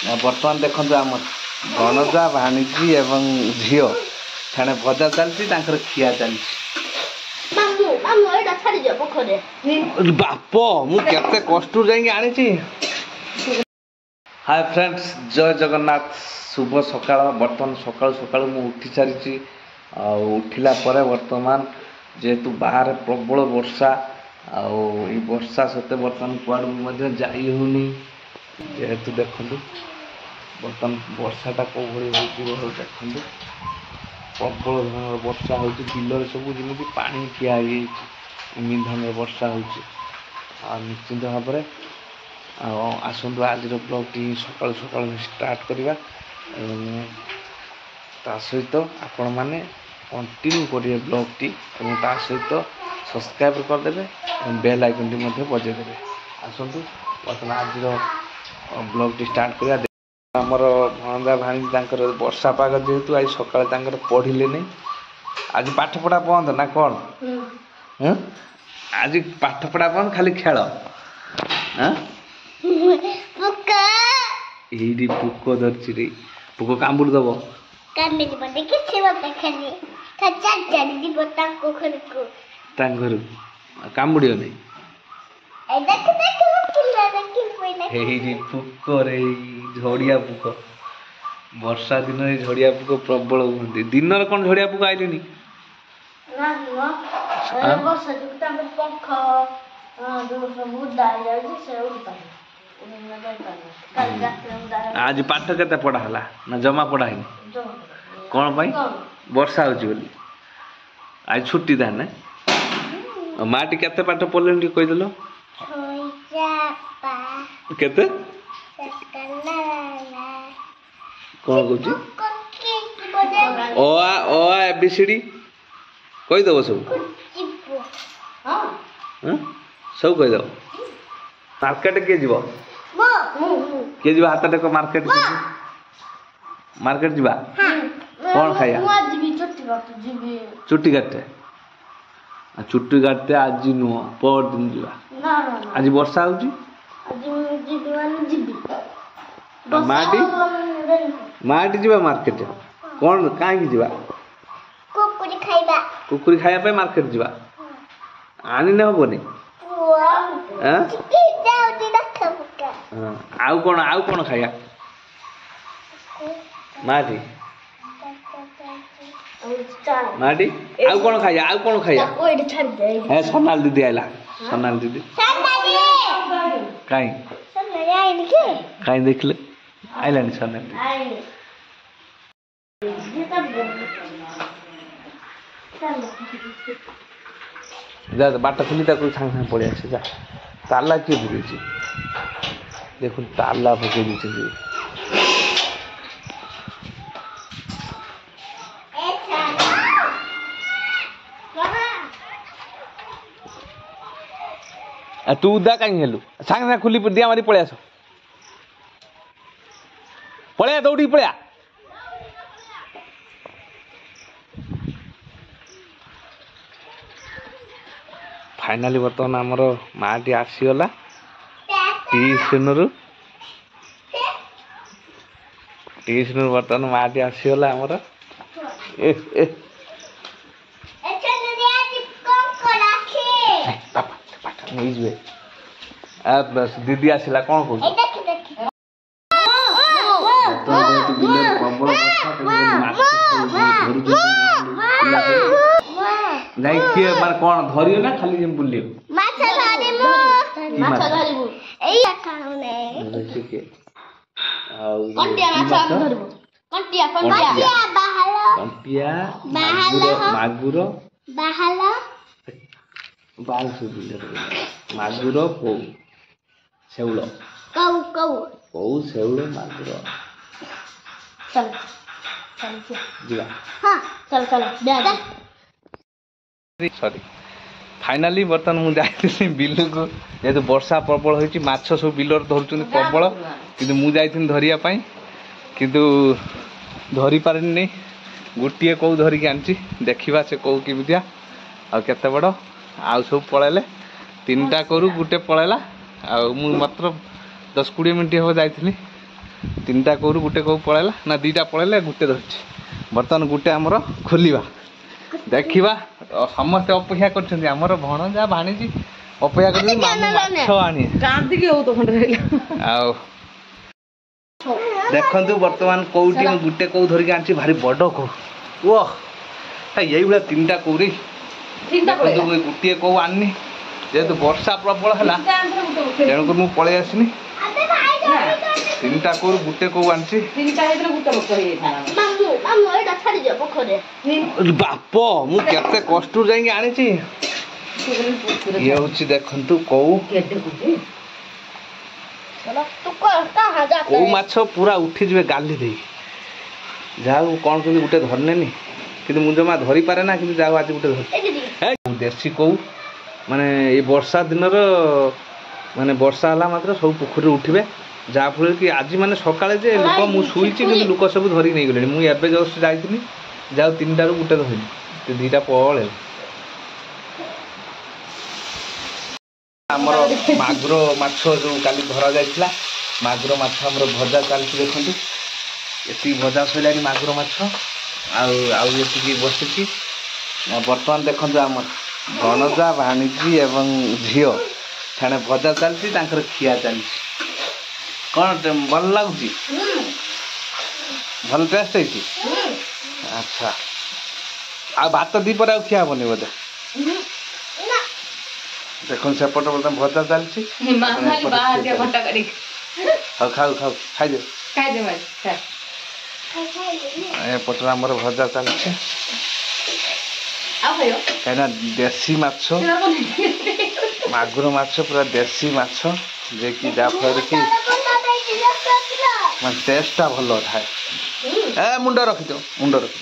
बर्तमान देखो आम भणजा भाणीजी एवं झील छाणे भजा चलती खिया चलती बाप मुझे कष्ट जानी। हाय फ्रेंड्स जय जगन्नाथ शुभ सकाळ। बर्तमान सकाळू सकाळू मु उठी सारी उठिला परे वर्तमान जेहेतु बाहर प्रबल वर्षा वर्षा सत्ते बर्तमान कुआड़ जाई होनी जेहेतु देखु बर्तमान वर्षाटा कौ भाई देखु प्रबल धरण वर्षा हो बिलर सब जमी पा ठिया निधन वर्षा हो निश्चिंत भाव में आसतु आज ब्लॉग टी सकाल सकाल स्टार्ट करवा ता सहित आपण मैंने कंटिन्यू करेंगे ब्लॉग टी ता सहित सब्सक्राइब करदे बेल आइकन टी बजेदेवे। आसतु बर्तमान आज ब्लॉग टी स्टार्ट करवा। आमर भणजा भाणी वर्षा पाग जेहेतु आज सकाल पढ़िले नहीं आज पाठ पढ़ा बंद ना कौन आज पाठ पढ़ा बंद खाली खेल ये पुक धरची रे पुक कामुड़ दब घर कामुड़ नहीं पुक रे झड़िया पुक वर्षा दिन झड़िया पुक प्रबल हूँ दिन कौन झड़िया पुक आइले आज पाठ के पढ़ा है ना जमा पढ़ाई कौन पाई वर्षा हो आज छुट्टी था ना माटी केते पाठ पढ़ले कहीदेल केते कौन कौच एबीसीडी कहीदेव सब सब कहीदेव मार्केट किए जीव किए जीव हाथ टेक मार्केट मार्केट जीवा कौन खाया चुट्टी काटते चुट्टी काटते आज नुह पर दिन जीवा आज वर्षा हो माटी जीवा मार्केट कौन कहीं जीवा कुकुरी खाया मार्केट जीवा आनी न हबनी आउ कौन खाया माटी माटी आउ कौन खाया है सोनाल दीदी आइला सोनाल दीदी कहीं कहीं देख ले आइला सोनाल जा बाटा खुली सांगे सांगे पड़े आसे जा ताला किए भुगे देख ताला भुगे दीजिए तू उदा कहीं हेलु सांगे सांगे खुली दिया मारी पड़े आस पड़े दौड़ी पड़े फाइनाली बर्तमान आमर माटी आसीगला ट्यूशन बर्तमान माटी आसीगला आमर दीदी आसला कौन कह मार कौन धरियो ना खाली जेम बुलियो मागुर मागुर कौ शेउल कौ शेउल मागुर सॉरी फाइनाली बर्तमान मुझे बिल को जेहेतु वर्षा प्रबल होती माछ सब बिलर धरुचुन प्रबल किंतु मुझे धरिया किंतु धरी पारे नहीं गोटे कौ धरिकी आनी देखा से कौ किमिया आते बड़ आउ सब पलैले 3टा करू गोटे पलैला मु मात्र 10-20 मिनट हम जाइली तीनटा कौर गुटे कौ पलैला ना दीटा पलैला गुटे धरछि बर्तमान गुटे आमर खोलिबा देखिबा समस्त अपेक्षा करछन्ती आमर भणजा भाणीजी अपेक्षा करछन्ती माछ आनी कांदी के हो तो खंड रहला आउ देखंतु वर्तमान कौटी में गुटे कौ धरिक आनछि भारी बड़ कौ ओह यही भाई तीनटा कौरी गोटे कौ आनी जेहेतु वर्षा प्रबल है तेणुक मुझे पलि आसनी तीनटा कौर गुटे कौ आनी बाप मुझे कष्ट जाइए आनी ये हूँ देखु कौ कौ माछ पूरा उठी जे गाली दे जहाँ कौन कभी गोटे धरने कि मुझे जमा धरी पारे ना कि जाओ आज गोटे धर देसी कौ माने ये वर्षा दिन माने वर्षा हला मात्र सब पोखरी उठे जहाँफल कि आज माने सकाळे जे लोक मु शुई कि लोक सब धरिक नहीं गले मुझे जस्ट जाइनी जाओ 3टा गोटे धरली 2टा पले आमर मागुर माछ जो काली धरा जाइथिला मागुर माछ आमर भजा चलती देखंतु एति भजा सैला मागुर माछ आउकी बसिची बर्तमान देखंतु आमर भणजा भाणीजी एवं झील छाणे भजा चलती खिया चलती कौन भल लगुच भल टेस्ट है अच्छा आ भात दीपर खिया हेनी बोधे देखो सेपट बर्तमान भजा चलती खाऊ खाऊ खाई एपटर आमर भजा चलती कहीं देसी माछ मागुर माछ पूरा देसी माछ जे कि जाफर कि टेस्टा भल थाए ए मुंड रखी मुंड रखी